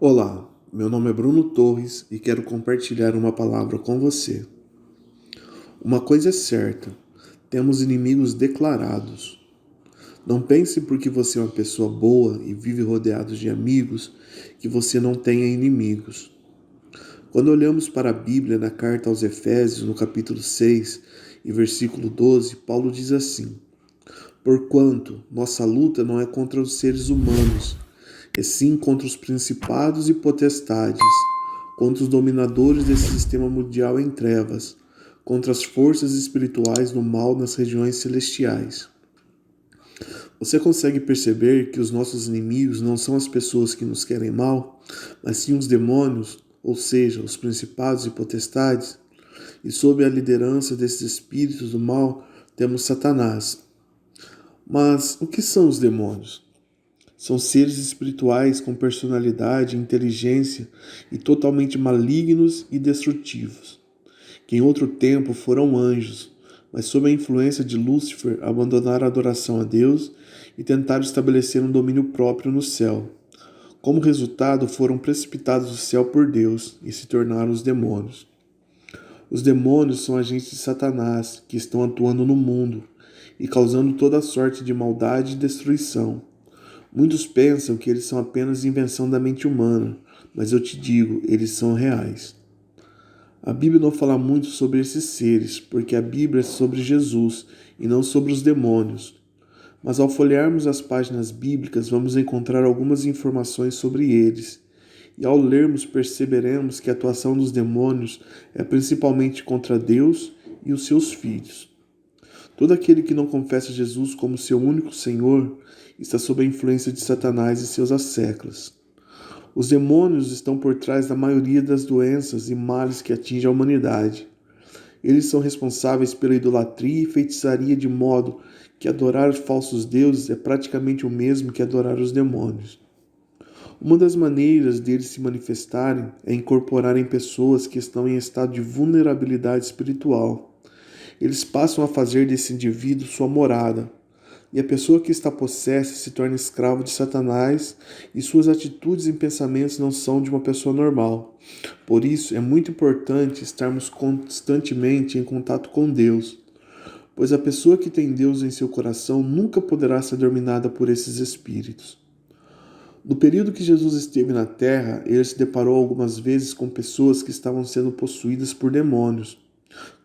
Olá, meu nome é Bruno Torres e quero compartilhar uma palavra com você. Uma coisa é certa, temos inimigos declarados. Não pense porque você é uma pessoa boa e vive rodeado de amigos que você não tenha inimigos. Quando olhamos para a Bíblia na carta aos Efésios, no capítulo 6 e versículo 12, Paulo diz assim: Porquanto nossa luta não é contra os seres humanos, e sim contra os principados e potestades, contra os dominadores desse sistema mundial em trevas, contra as forças espirituais do mal nas regiões celestiais. Você consegue perceber que os nossos inimigos não são as pessoas que nos querem mal, mas sim os demônios, ou seja, os principados e potestades? E sob a liderança desses espíritos do mal, temos Satanás. Mas o que são os demônios? São seres espirituais com personalidade, inteligência e totalmente malignos e destrutivos, que em outro tempo foram anjos, mas sob a influência de Lúcifer abandonaram a adoração a Deus e tentaram estabelecer um domínio próprio no céu. Como resultado, foram precipitados do céu por Deus e se tornaram os demônios. Os demônios são agentes de Satanás que estão atuando no mundo e causando toda sorte de maldade e destruição. Muitos pensam que eles são apenas invenção da mente humana, mas eu te digo, eles são reais. A Bíblia não fala muito sobre esses seres, porque a Bíblia é sobre Jesus e não sobre os demônios. Mas ao folhearmos as páginas bíblicas, vamos encontrar algumas informações sobre eles. E ao lermos, perceberemos que a atuação dos demônios é principalmente contra Deus e os seus filhos. Todo aquele que não confessa Jesus como seu único Senhor está sob a influência de Satanás e seus asseclas. Os demônios estão por trás da maioria das doenças e males que atingem a humanidade. Eles são responsáveis pela idolatria e feitiçaria, de modo que adorar os falsos deuses é praticamente o mesmo que adorar os demônios. Uma das maneiras deles se manifestarem é incorporarem pessoas que estão em estado de vulnerabilidade espiritual. Eles passam a fazer desse indivíduo sua morada, e a pessoa que está possessa se torna escravo de Satanás e suas atitudes e pensamentos não são de uma pessoa normal. Por isso, é muito importante estarmos constantemente em contato com Deus, pois a pessoa que tem Deus em seu coração nunca poderá ser dominada por esses espíritos. No período que Jesus esteve na terra, ele se deparou algumas vezes com pessoas que estavam sendo possuídas por demônios,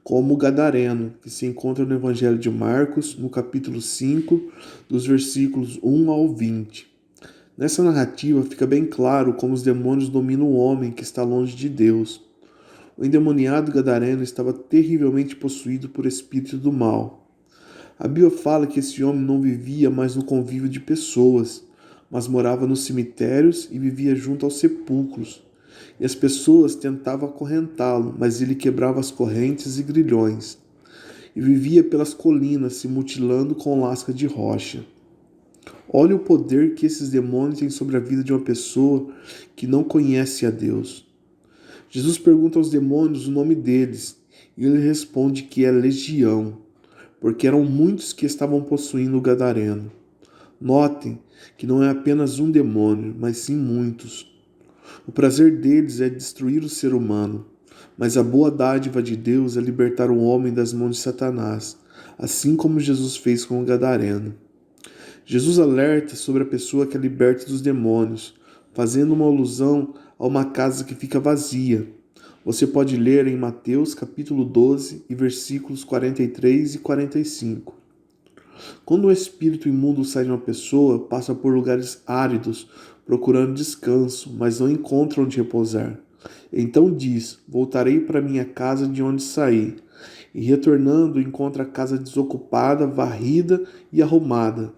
como o gadareno, que se encontra no Evangelho de Marcos, no capítulo 5, dos versículos 1 ao 20. Nessa narrativa fica bem claro como os demônios dominam o homem que está longe de Deus. O endemoniado gadareno estava terrivelmente possuído por espírito do mal. A Bíblia fala que esse homem não vivia mais no convívio de pessoas, mas morava nos cemitérios e vivia junto aos sepulcros. E as pessoas tentavam acorrentá-lo, mas ele quebrava as correntes e grilhões. E vivia pelas colinas, se mutilando com lasca de rocha. Olha o poder que esses demônios têm sobre a vida de uma pessoa que não conhece a Deus. Jesus pergunta aos demônios o nome deles, e ele responde que é legião, porque eram muitos que estavam possuindo o gadareno. Notem que não é apenas um demônio, mas sim muitos. O prazer deles é destruir o ser humano, mas a boa dádiva de Deus é libertar o homem das mãos de Satanás, assim como Jesus fez com o gadareno. Jesus alerta sobre a pessoa que é liberta dos demônios, fazendo uma alusão a uma casa que fica vazia. Você pode ler em Mateus capítulo 12 e versículos 43 e 45. Quando o espírito imundo sai de uma pessoa, passa por lugares áridos, procurando descanso, mas não encontra onde repousar. Então diz: Voltarei para minha casa de onde saí. E retornando, encontra a casa desocupada, varrida e arrumada.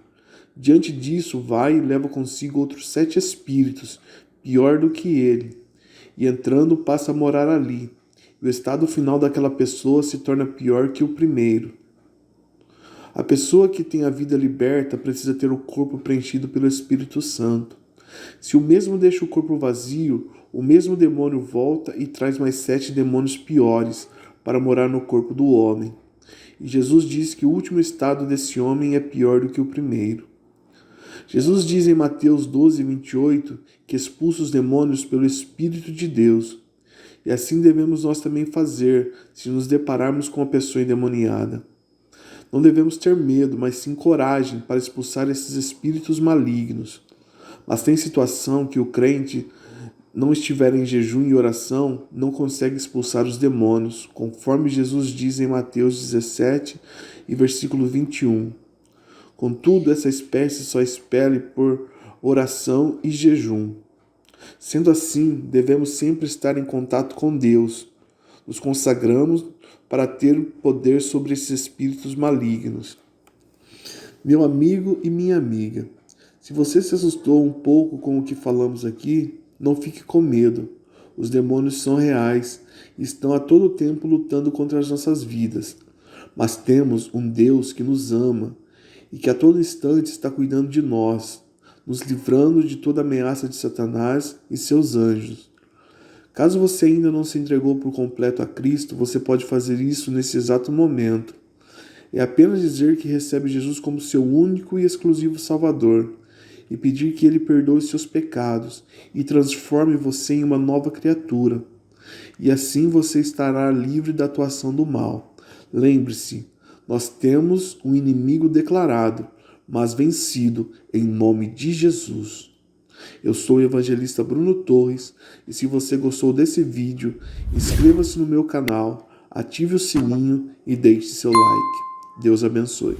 Diante disso, vai e leva consigo outros 7 espíritos, pior do que ele. E entrando, passa a morar ali. E o estado final daquela pessoa se torna pior que o primeiro. A pessoa que tem a vida liberta precisa ter o corpo preenchido pelo Espírito Santo. Se o mesmo deixa o corpo vazio, o mesmo demônio volta e traz mais 7 demônios piores para morar no corpo do homem. E Jesus diz que o último estado desse homem é pior do que o primeiro. Jesus diz em Mateus 12:28 que expulsa os demônios pelo Espírito de Deus. E assim devemos nós também fazer se nos depararmos com uma pessoa endemoniada. Não devemos ter medo, mas sim coragem para expulsar esses espíritos malignos. Mas tem situação que o crente não estiver em jejum e oração, não consegue expulsar os demônios, conforme Jesus diz em Mateus 17 e versículo 21. Contudo, essa espécie só expele por oração e jejum. Sendo assim, devemos sempre estar em contato com Deus. Nos consagramos para ter poder sobre esses espíritos malignos. Meu amigo e minha amiga, se você se assustou um pouco com o que falamos aqui, não fique com medo. Os demônios são reais e estão a todo tempo lutando contra as nossas vidas. Mas temos um Deus que nos ama e que a todo instante está cuidando de nós, nos livrando de toda ameaça de Satanás e seus anjos. Caso você ainda não se entregou por completo a Cristo, você pode fazer isso nesse exato momento. É apenas dizer que recebe Jesus como seu único e exclusivo Salvador e pedir que Ele perdoe seus pecados e transforme você em uma nova criatura. E assim você estará livre da atuação do mal. Lembre-se, nós temos um inimigo declarado, mas vencido em nome de Jesus. Eu sou o evangelista Bruno Torres e se você gostou desse vídeo, inscreva-se no meu canal, ative o sininho e deixe seu like. Deus abençoe.